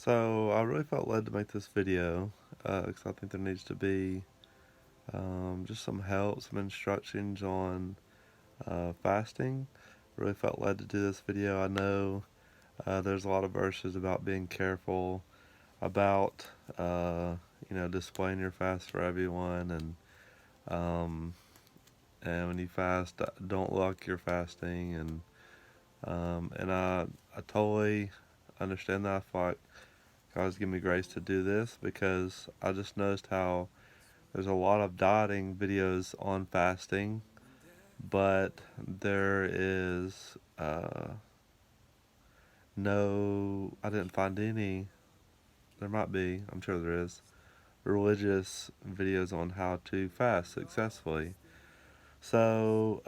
So I really felt led to make this video because I think there needs to be just some help, some instructions on fasting. Really felt led to do this video. I know there's a lot of verses about being careful about displaying your fast for everyone, um, and when you fast, don't look like you're fasting, and I totally understand that. I feel like God's given me grace to do this because I just noticed how there's a lot of dieting videos on fasting, but there is I didn't find any, there might be, I'm sure there is, religious videos on how to fast successfully. So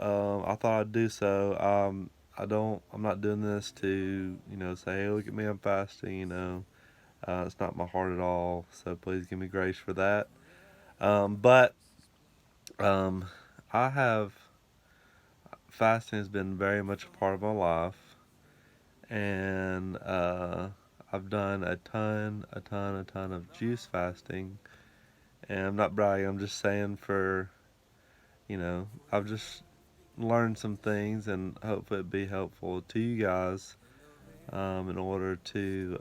I thought I'd do so. I'm not doing this to, say, hey, look at me, I'm fasting, it's not my heart at all, so please give me grace for that. But um, I have fasting has been very much a part of my life, and I've done a ton of juice fasting. And I'm not bragging. I'm just saying I've just learned some things, and hopefully it be helpful to you guys in order to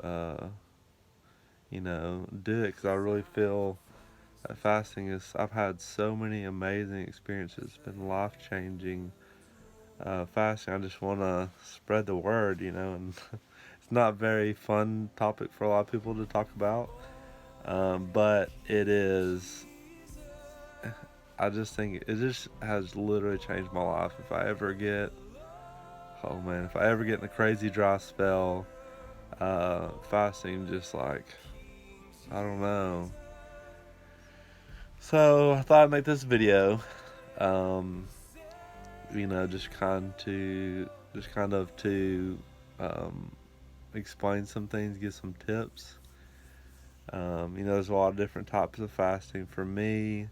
do it because I really feel fasting is, I've had so many amazing experiences. It's been life changing. Fasting, I just want to spread the word, and it's not a very fun topic for a lot of people to talk about. But it is, I just think it just has literally changed my life. If I ever get in a crazy dry spell, fasting just like, I don't know. So I thought I'd make this video. Um, just kind of to um, explain some things, give some tips. There's a lot of different types of fasting. For me,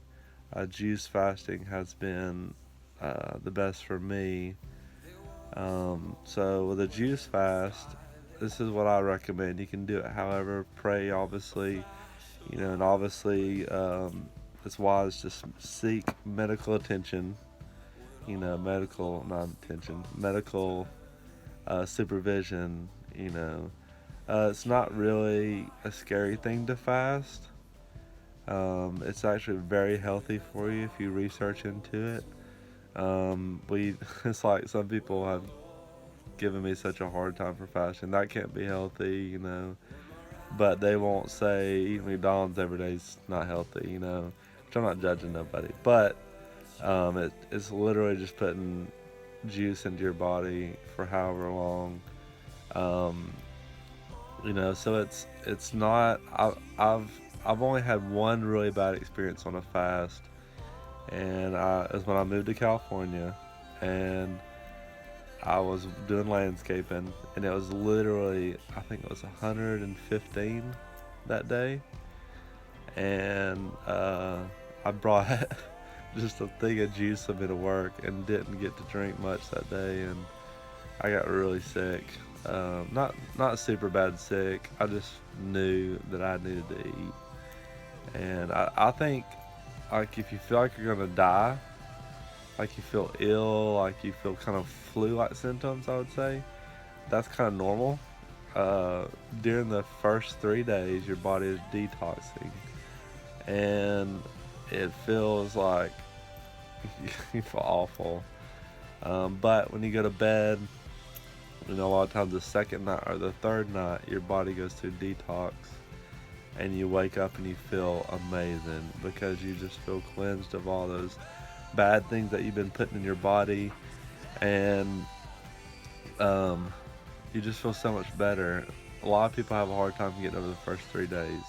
juice fasting has been the best for me. So with a juice fast, this is what I recommend. You can do it however. Pray, obviously, and obviously it's wise to seek medical attention. Medical, not attention, medical supervision. It's not really a scary thing to fast. It's actually very healthy for you if you research into it. It's like some people have given me such a hard time for fasting. That can't be healthy. But they won't say eating McDonald's every day is not healthy. Which I'm not judging nobody. But it's literally just putting juice into your body for however long. Um, so it's not. I've only had one really bad experience on a fast, and it was when I moved to California, and I was doing landscaping, and it was literally, I think it was 115 that day, and I brought just a thing of juice with me to work and didn't get to drink much that day, and I got really sick. Not super bad sick. I just knew that I needed to eat, and I think like if you feel like you're gonna die, like you feel ill, like you feel kind of flu-like symptoms, I would say that's kind of normal. During the first 3 days, your body is detoxing, and it feels like you feel awful. But when you go to bed, a lot of times the second night or the third night, your body goes through detox, and you wake up and you feel amazing because you just feel cleansed of all those bad things that you've been putting in your body, and you just feel so much better. A lot of people have a hard time getting over the first 3 days,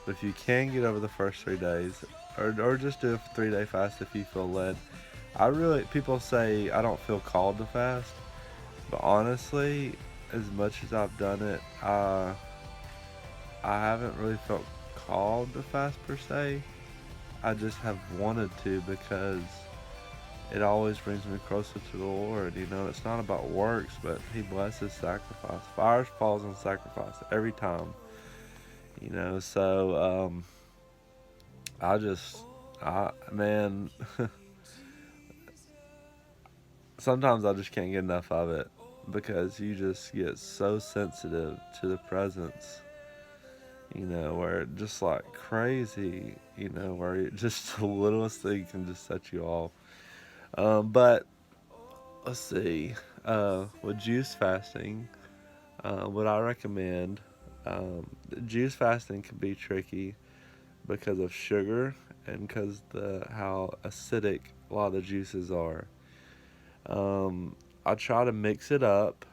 but if you can get over the first 3 days, or just do a 3 day fast if you feel led. People say I don't feel called to fast, but honestly, as much as I've done it, I haven't really felt called to fast per se. I just have wanted to because it always brings me closer to the Lord. It's not about works, but He blesses sacrifice. Fire falls on sacrifice every time. So I just, man, sometimes I just can't get enough of it because you just get so sensitive to the presence, where it just like crazy, where just the littlest thing can just set you off. But let's see, with juice fasting, what I recommend, juice fasting can be tricky because of sugar and because the how acidic a lot of the juices are. Um, I try to mix it up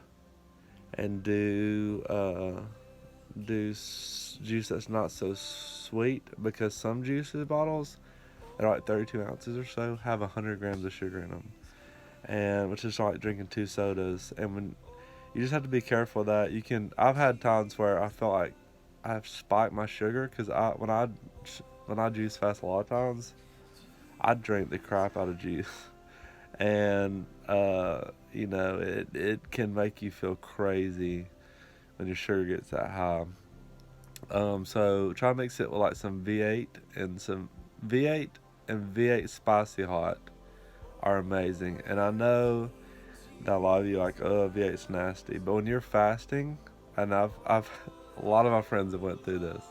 and juice that's not so sweet because some juices bottles they're like 32 ounces or so have 100 grams of sugar in them, and which is like drinking two sodas. And when you just have to be careful of that, I've had times where I felt like I've spiked my sugar because when I juice fast a lot of times I drink the crap out of juice. And it can make you feel crazy when your sugar gets that high. So try to mix it with like some V8 and some V8 and V8 spicy hot are amazing. And I know that a lot of you are like, oh, V8's nasty, but when you're fasting, and I've a lot of my friends have went through this.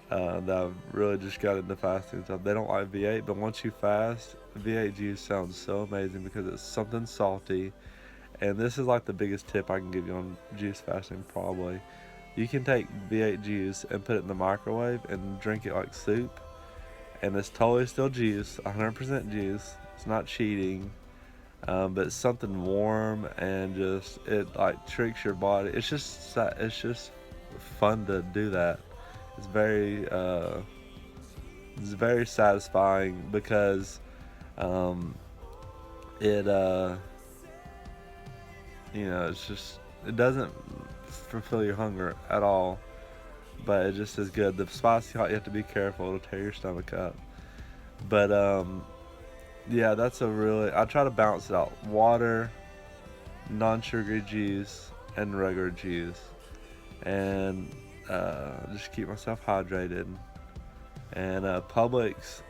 That have really just got into fasting and stuff. They don't like V8, but once you fast, V8 juice sounds so amazing because it's something salty. And this is like the biggest tip I can give you on juice fasting, probably. You can take V8 juice and put it in the microwave and drink it like soup, and it's totally still juice, 100% juice. It's not cheating, but it's something warm and just it like tricks your body. It's just fun to do that. It's very uh, it's very satisfying because um, it it's just it doesn't fulfill your hunger at all, but it just is good. The spicy hot, you have to be careful; it'll tear your stomach up. But yeah, that's a really. I try to balance it out: water, non-sugary juice, and regular juice, and just keep myself hydrated. And Publix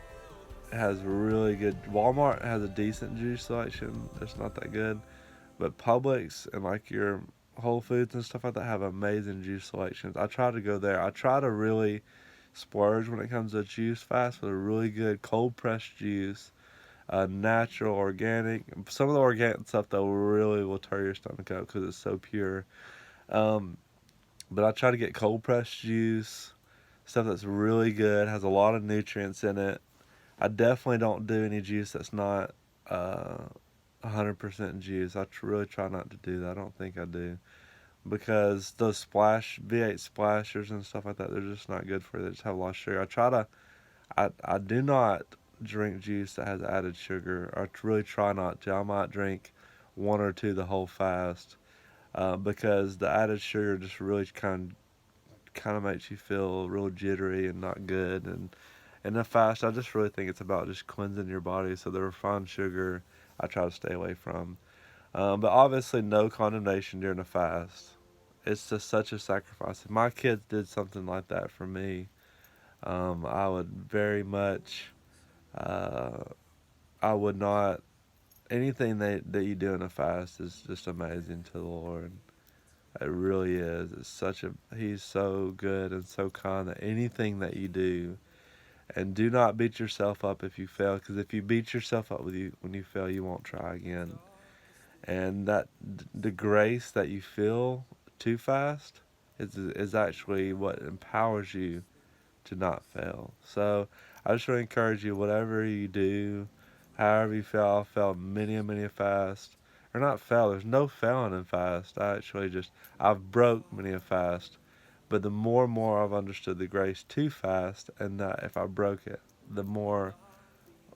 has really good. Walmart has a decent juice selection. It's not that good, but Publix and like your Whole Foods and stuff like that have amazing juice selections. I try to go there. I try to really splurge when it comes to juice fast with a really good cold pressed juice, natural, organic. Some of the organic stuff though really will tear your stomach up because it's so pure. Um, but I try to get cold pressed juice, stuff that's really good, has a lot of nutrients in it. I definitely don't do any juice that's not 100% juice. Really try not to do that. I don't think I do because those V8 splashers and stuff like that, they're just not good for you. They just have a lot of sugar. I do not drink juice that has added sugar. I really try not to. I might drink one or two the whole fast because the added sugar just really kind of makes you feel real jittery and not good. And in the fast, I just really think it's about just cleansing your body. So the refined sugar, I try to stay away from. But obviously, no condemnation during a fast. It's just such a sacrifice. If my kids did something like that for me, I would very much. Uh, I would not. Anything that you do in a fast is just amazing to the Lord. It really is. It's such a. He's so good and so kind that anything that you do, and do not beat yourself up if you fail, because if you beat yourself up when you fail, you won't try again. And the grace that you feel too fast is actually what empowers you to not fail. So I just really encourage you, whatever you do, however you fail, I failed many a fast. Or not fail, there's no failing in fast. I've broke many a fast. But the more and more I've understood the grace to fast, and that if I broke it, the more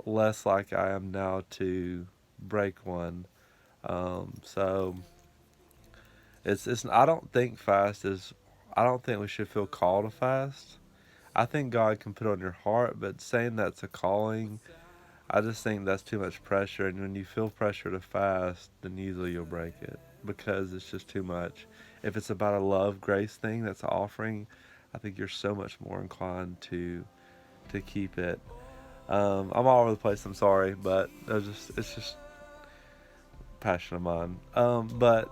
less like I am now to break one. So I don't think I don't think we should feel called to fast. I think God can put it on your heart, but saying that's a calling, I just think that's too much pressure. And when you feel pressure to fast, then usually you'll break it because it's just too much. If it's about a love grace thing that's an offering, I think you're so much more inclined to keep it. I'm all over the place. I'm sorry, but it's just passion of mine. But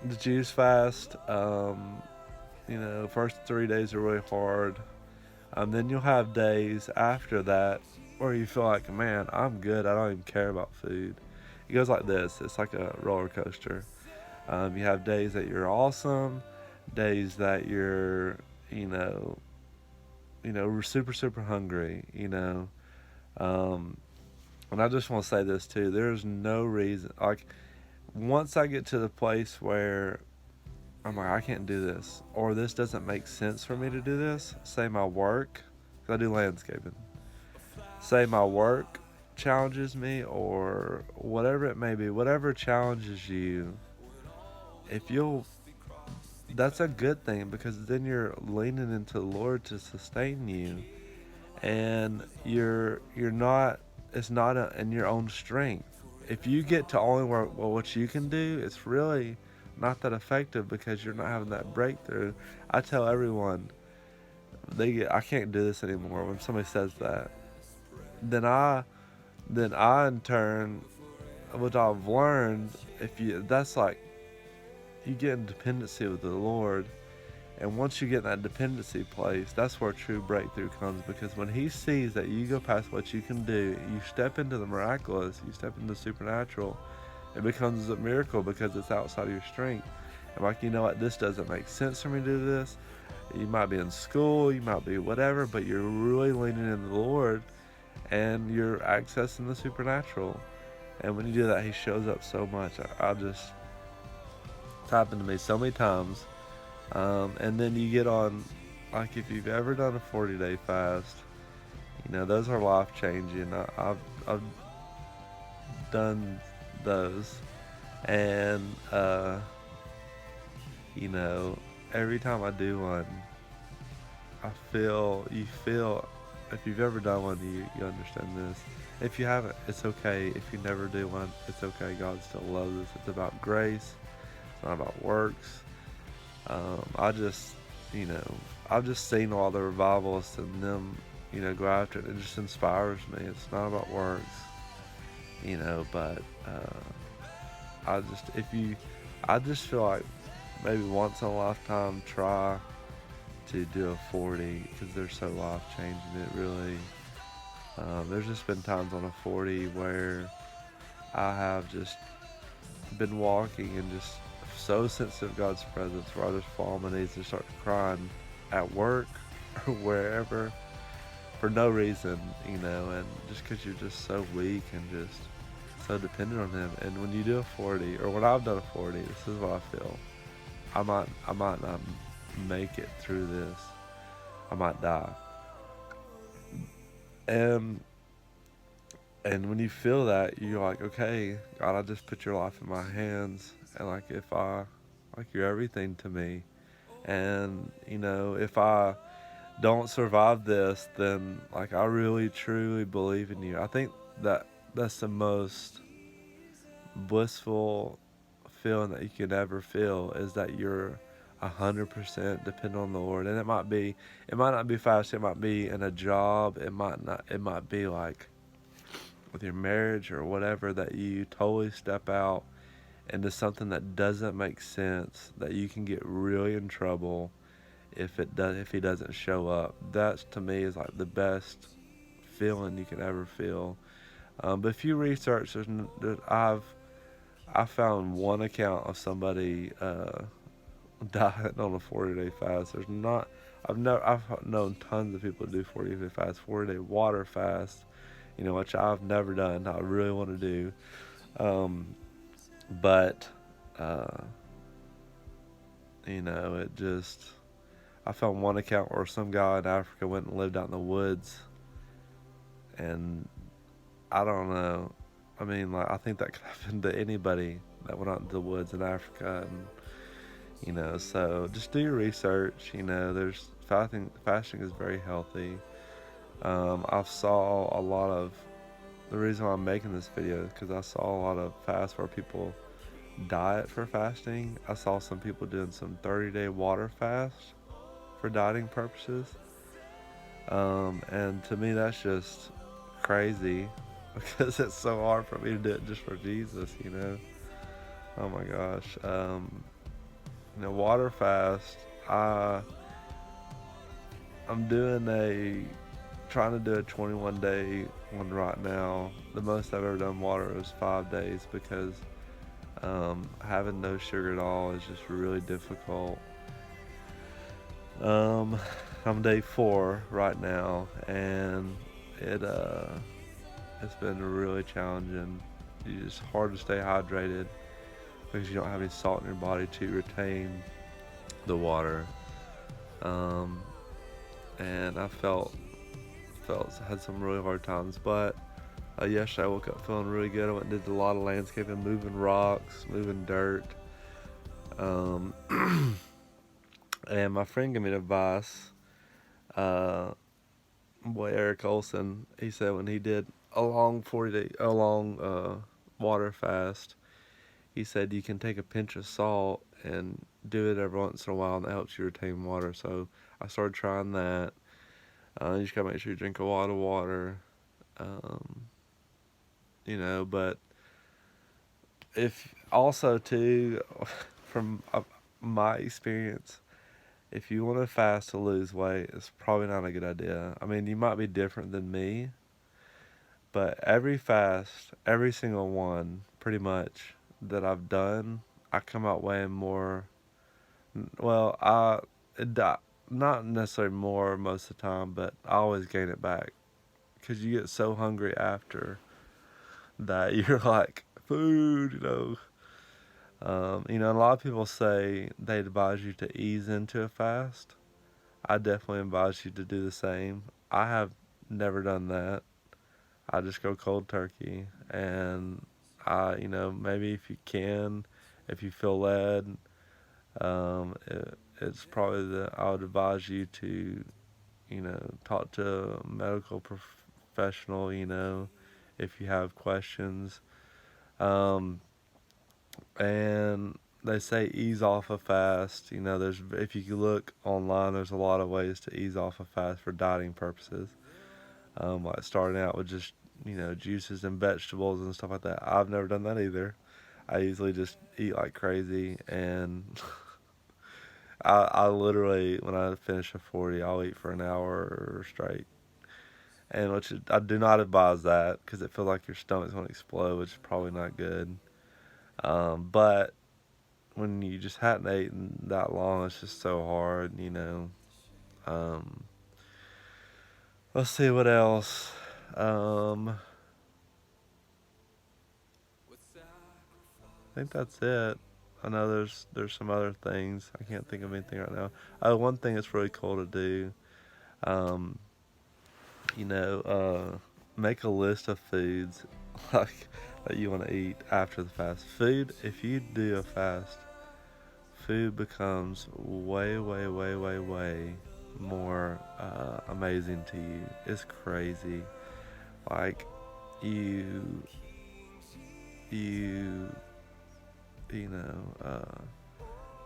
the juice fast, first 3 days are really hard. Then you'll have days after that where you feel like, man, I'm good. I don't even care about food. It goes like this. It's like a roller coaster. You have days that you're awesome, days that you're, you know, super super hungry. Um, and I just want to say this too. There's no reason. Like once I get to the place where I'm like, I can't do this, or this doesn't make sense for me to do this. Say my work, 'cause I do landscaping. Say my work challenges me, or whatever it may be, whatever challenges you. If you'll, that's a good thing because then you're leaning into the Lord to sustain you, and you're not. It's not in your own strength. If you get to only work well, what you can do, it's really not that effective because you're not having that breakthrough. I tell everyone I can't do this anymore when somebody says that. Then I in turn, which I've learned, if you that's like you get in dependency with the Lord, and once you get in that dependency place, that's where true breakthrough comes. Because when He sees that you go past what you can do, you step into the miraculous, you step into the supernatural. It becomes a miracle because it's outside of your strength. And like, you know what, this doesn't make sense for me to do this. You might be in school, you might be whatever, but you're really leaning into the Lord and you're accessing the supernatural. And when you do that, He shows up so much. I just, it's happened to me so many times. And then you get on, like if you've ever done a 40-day fast, those are life changing. I've done those, and every time I do one, you feel, if you've ever done one, you understand this. If you haven't, it's okay. If you never do one, it's okay. God still loves us. It's about grace. It's not about works. I just, I've just seen all the revivalists and them, go after it. It just inspires me. It's not about works, but I just feel like maybe once in a lifetime try to do a 40 because they're so life changing. It really, there's just been times on a 40 where I have just been walking and just so sensitive to God's presence where I just fall on my knees and start crying at work or wherever for no reason, and just because you're just so weak and just so dependent on Him. And when you do a 40, or when I've done a 40, this is what I feel. I might not make it through this. I might die. And when you feel that, you're like, okay, God, I just put your life in my hands, and like you're everything to me. And if I don't survive this, then like I really truly believe in you. I think that's the most blissful feeling that you could ever feel, is that you're 100% dependent on the Lord. And it might not be fast. It might be in a job. It might be like with your marriage or whatever, that you totally step out into something that doesn't make sense, that you can get really in trouble if He doesn't show up. That's, to me, is like the best feeling you can ever feel. But if you research, I found one account of somebody dying on a 40-day fast. I've known tons of people do 40-day fast, 40-day water fast, which I've never done. I really want to do, but it just. I found one account where some guy in Africa went and lived out in the woods, and I don't know. I mean, like, I think that could happen to anybody that went out into the woods in Africa, and so just do your research. There's fasting is very healthy. I saw a lot of, the reason why I'm making this video is because I saw a lot of fasts where people diet for fasting. I saw some people doing some 30-day water fast. for dieting purposes. And to me, that's just crazy because it's so hard for me to do it just for Jesus, you know? Oh my gosh. Water fast. I, I'm trying to do a 21 day one right now. The most I've ever done water is 5 days because having no sugar at all is just really difficult. Um, I'm day 4 right now, and it it's been really challenging. It's hard to stay hydrated because you don't have any salt in your body to retain the water. Um, and I felt had some really hard times, but yesterday I woke up feeling really good. I went and did a lot of landscaping, moving rocks, moving dirt. Um, and my friend gave me advice. Uh, Boy, Eric Olson, he said when he did a long 40 day, a long water fast, he said you can take a pinch of salt and do it every once in a while, and that helps you retain water. So I started trying that. You just gotta make sure you drink a lot of water. Um, but if also too, from my experience, if you want to fast to lose weight, it's probably not a good idea. I mean, you might be different than me, but every fast, every single one, pretty much that I've done, I come out weighing more. Well, not necessarily more most of the time, but I always gain it back because you get so hungry after that you're like food, a lot of people say they advise you to ease into a fast. I definitely advise you to do the same. I have never done that. I just go cold turkey, and maybe if you feel led, it's probably I would advise you to, talk to a medical professional, if you have questions. Um, and they say ease off a fast. There's if you look online, there's a lot of ways to ease off a fast for dieting purposes. Like starting out with just juices and vegetables and stuff like that. I've never done that either. I usually just eat like crazy, and I literally when I finish a 40, I'll eat for an hour straight. And I do not advise that because it feels like your stomach's going to explode, which is probably not good. But when you just hadn't eaten that long, it's just so hard. Um, let's see what else. I think that's it. I know there's some other things. I can't think of anything right now. One thing that's really cool to do. Um, you know, make a list of foods like that you want to eat after the fast. Food. If you do a fast, food becomes way, way, way, way, way more amazing to you. It's crazy. Like you, you, you know,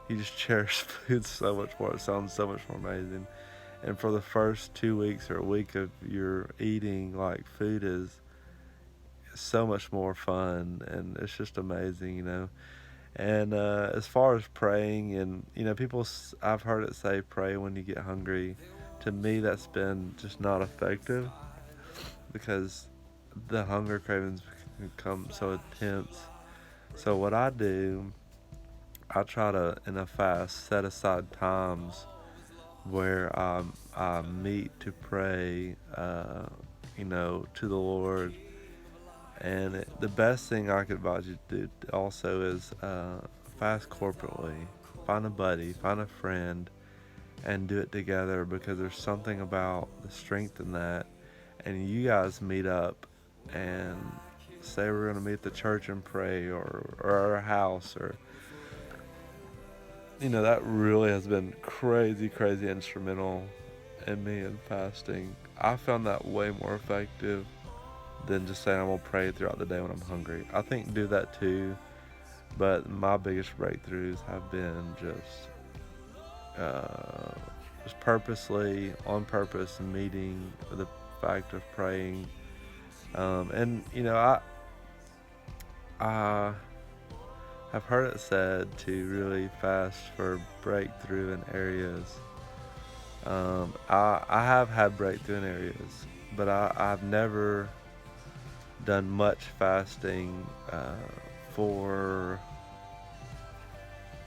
you just cherish food so much more. It sounds so much more amazing. And for the first 2 weeks or a week of your eating, like food is so much more fun, and it's just amazing. And as far as praying, and I've heard it say pray when you get hungry. To me, that's been just not effective because the hunger cravings become so intense. So what I do, I try to in a fast set aside times where I meet to pray, to the Lord. And the best thing I could advise you to do also is fast corporately. Find a buddy, find a friend, and do it together because there's something about the strength in that. And you guys meet up and say we're going to meet at the church and pray, or our house, or that really has been crazy, crazy instrumental in me in fasting. I found that way more effective than just saying I'm gonna pray throughout the day when I'm hungry. I think do that too, but my biggest breakthroughs have been just just purposely, on purpose, meeting the fact of praying. And I have heard it said to really fast for breakthrough in areas. I have had breakthrough in areas, but I've never done much fasting for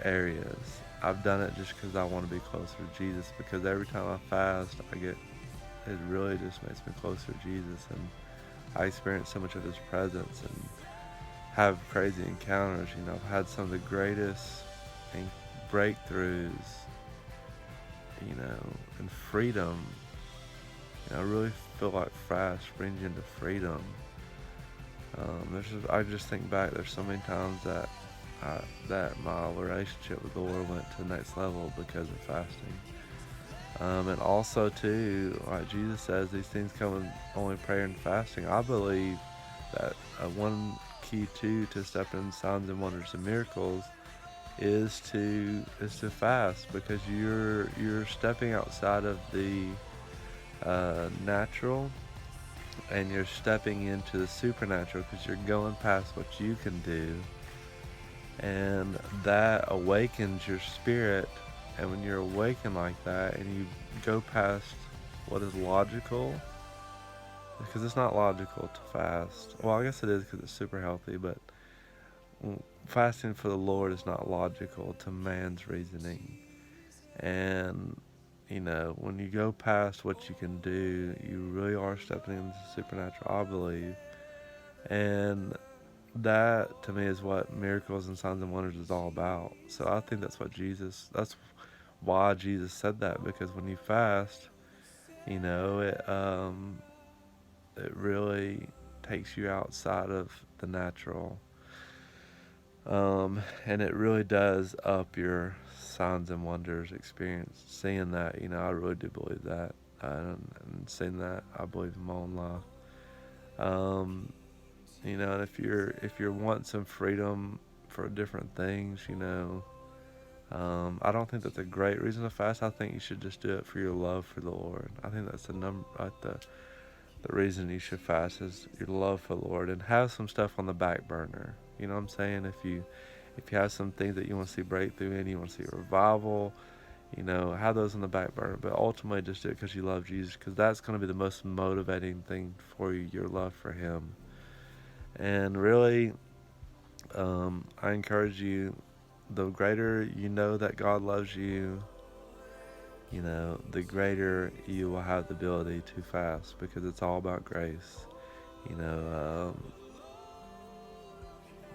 areas. I've done it just because I want to be closer to Jesus. Because every time I fast, it really just makes me closer to Jesus, and I experience so much of His presence and have crazy encounters. I've had some of the greatest breakthroughs, and freedom. I really feel like fast brings you into freedom. I just think back. There's so many times that my relationship with the Lord went to the next level because of fasting. And also too, like Jesus says, these things come in only prayer and fasting. I believe that one key too to step in signs and wonders and miracles is to fast, because you're stepping outside of the natural, and you're stepping into the supernatural, because you're going past what you can do, and that awakens your spirit. And when you're awakened like that and you go past what is logical, because it's not logical to fast. Well, I guess it is because it's super healthy, but fasting for the Lord is not logical to man's reasoning. And when you go past what you can do, you really are stepping into the supernatural, I believe. And that to me is what miracles and signs and wonders is all about. So I think that's why Jesus said that, because when you fast, it really takes you outside of the natural. And it really does up your signs and wonders experience. Seeing that, I really do believe that. And seeing that, I believe in my own life. And if you're wanting some freedom for different things, I don't think that's a great reason to fast. I think you should just do it for your love for the Lord. I think that's the reason you should fast is your love for the Lord, and have some stuff on the back burner. You know what I'm saying? If you have some things that you want to see breakthrough in, you want to see a revival, have those on the back burner. But ultimately, just do it because you love Jesus, because that's going to be the most motivating thing for you, your love for Him. And really, I encourage you, the greater you know that God loves you, the greater you will have the ability to fast, because it's all about grace. You know,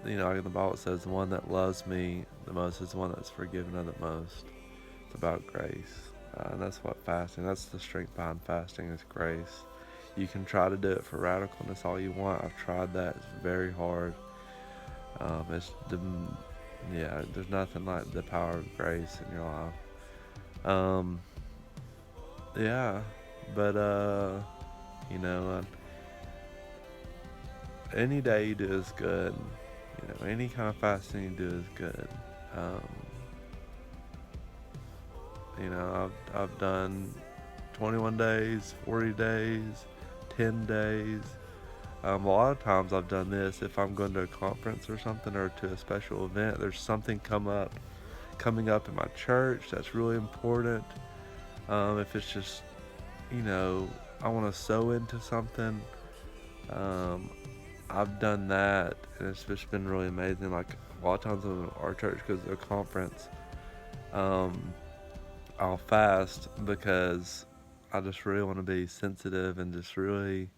like the Bible says, the one that loves me the most is the one that's forgiven of the most. It's about grace. And that's what fasting, that's the strength behind fasting, is grace. You can try to do it for radicalness all you want. I've tried that. It's very hard. There's nothing like the power of grace in your life. Yeah, but you know, any day you do is good. Any kind of fasting you do is good. Um, I've done 21 days, 40 days, 10 days. A lot of times I've done this if I'm going to a conference or something, or to a special event. There's something coming up in my church that's really important. If it's just, I want to sow into something. Um, I've done that, and it's just been really amazing. Like a lot of times when our church goes to a conference, um, I'll fast because I just really want to be sensitive and just really,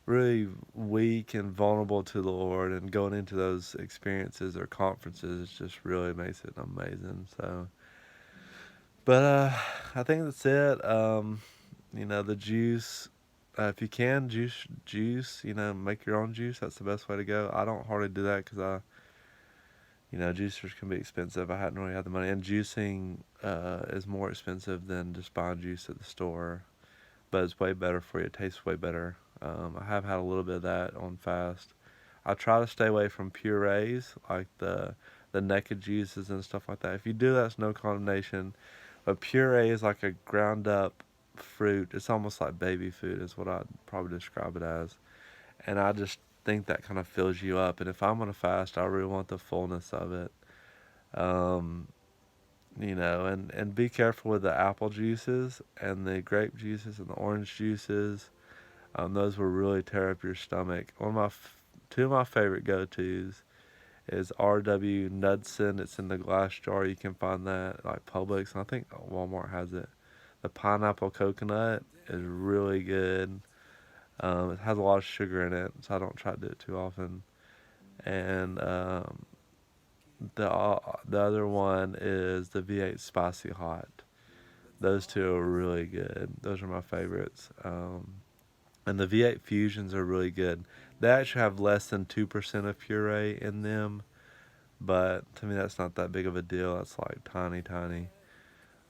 really weak and vulnerable to the Lord. And going into those experiences or conferences just really makes it amazing. So, but I think that's it. The juice. If you can juice, make your own juice. That's the best way to go. I don't hardly do that because juicers can be expensive. I hadn't really had the money, and juicing is more expensive than just buying juice at the store, but it's way better for you. It tastes way better. I have had a little bit of that on fast. I try to stay away from purees, like the naked juices and stuff like that. If you do that, it's no condemnation. But puree is like a ground up fruit. It's almost like baby food, is what I'd probably describe it as. And I just think that kind of fills you up. And if I'm on a fast, I really want the fullness of it. Um, and be careful with the apple juices and the grape juices and the orange juices. Those will really tear up your stomach. Two of my favorite go-tos is R.W. Knudsen. It's in the glass jar. You can find that like Publix. And I think Walmart has it. The pineapple coconut is really good. It has a lot of sugar in it, so I don't try to do it too often. And the other one is the V8 Spicy Hot. Those two are really good. Those are my favorites. And the V8 Fusions are really good. They actually have less than 2% of puree in them, but to me that's not that big of a deal. That's like tiny, tiny.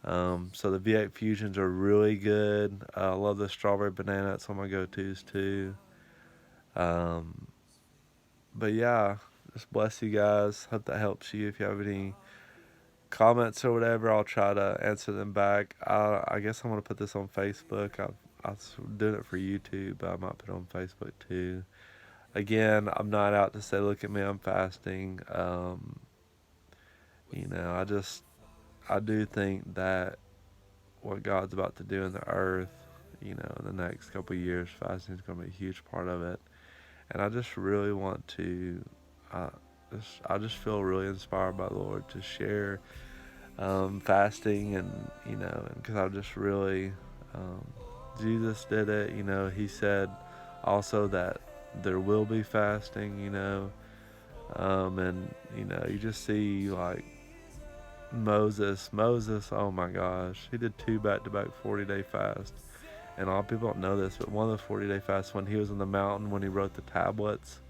So the V8 Fusions are really good. I love the strawberry banana. It's one of my go-tos too. Um, but yeah, just bless you guys. Hope that helps you. If you have any comments or whatever, I'll try to answer them back. I guess I'm gonna put this on Facebook. I was doing it for YouTube, but I might put it on Facebook too. Again, I'm not out to say, look at me, I'm fasting. I do think that what God's about to do in the earth, in the next couple of years, fasting is going to be a huge part of it. And I just really want to, uh, I just feel really inspired by the Lord to share fasting, and because I just really, um, Jesus did it. He said also that there will be fasting. And you just see like Moses. Oh my gosh, he did two back-to-back 40-day fasts. And a lot of people don't know this, but one of the 40-day fasts, when he was on the mountain, when he wrote the tablets,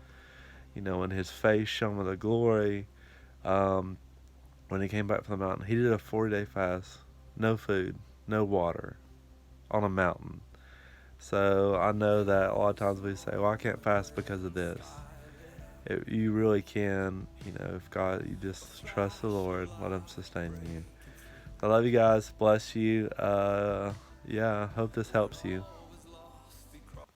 when his face shone with the glory, um, when he came back from the mountain, he did a 40-day fast, no food, no water, on a mountain. So I know that a lot of times we say, well, I can't fast because of this. You really can, if God, you just trust the Lord, let Him sustain you. I love you guys. Bless you. Yeah, hope this helps you.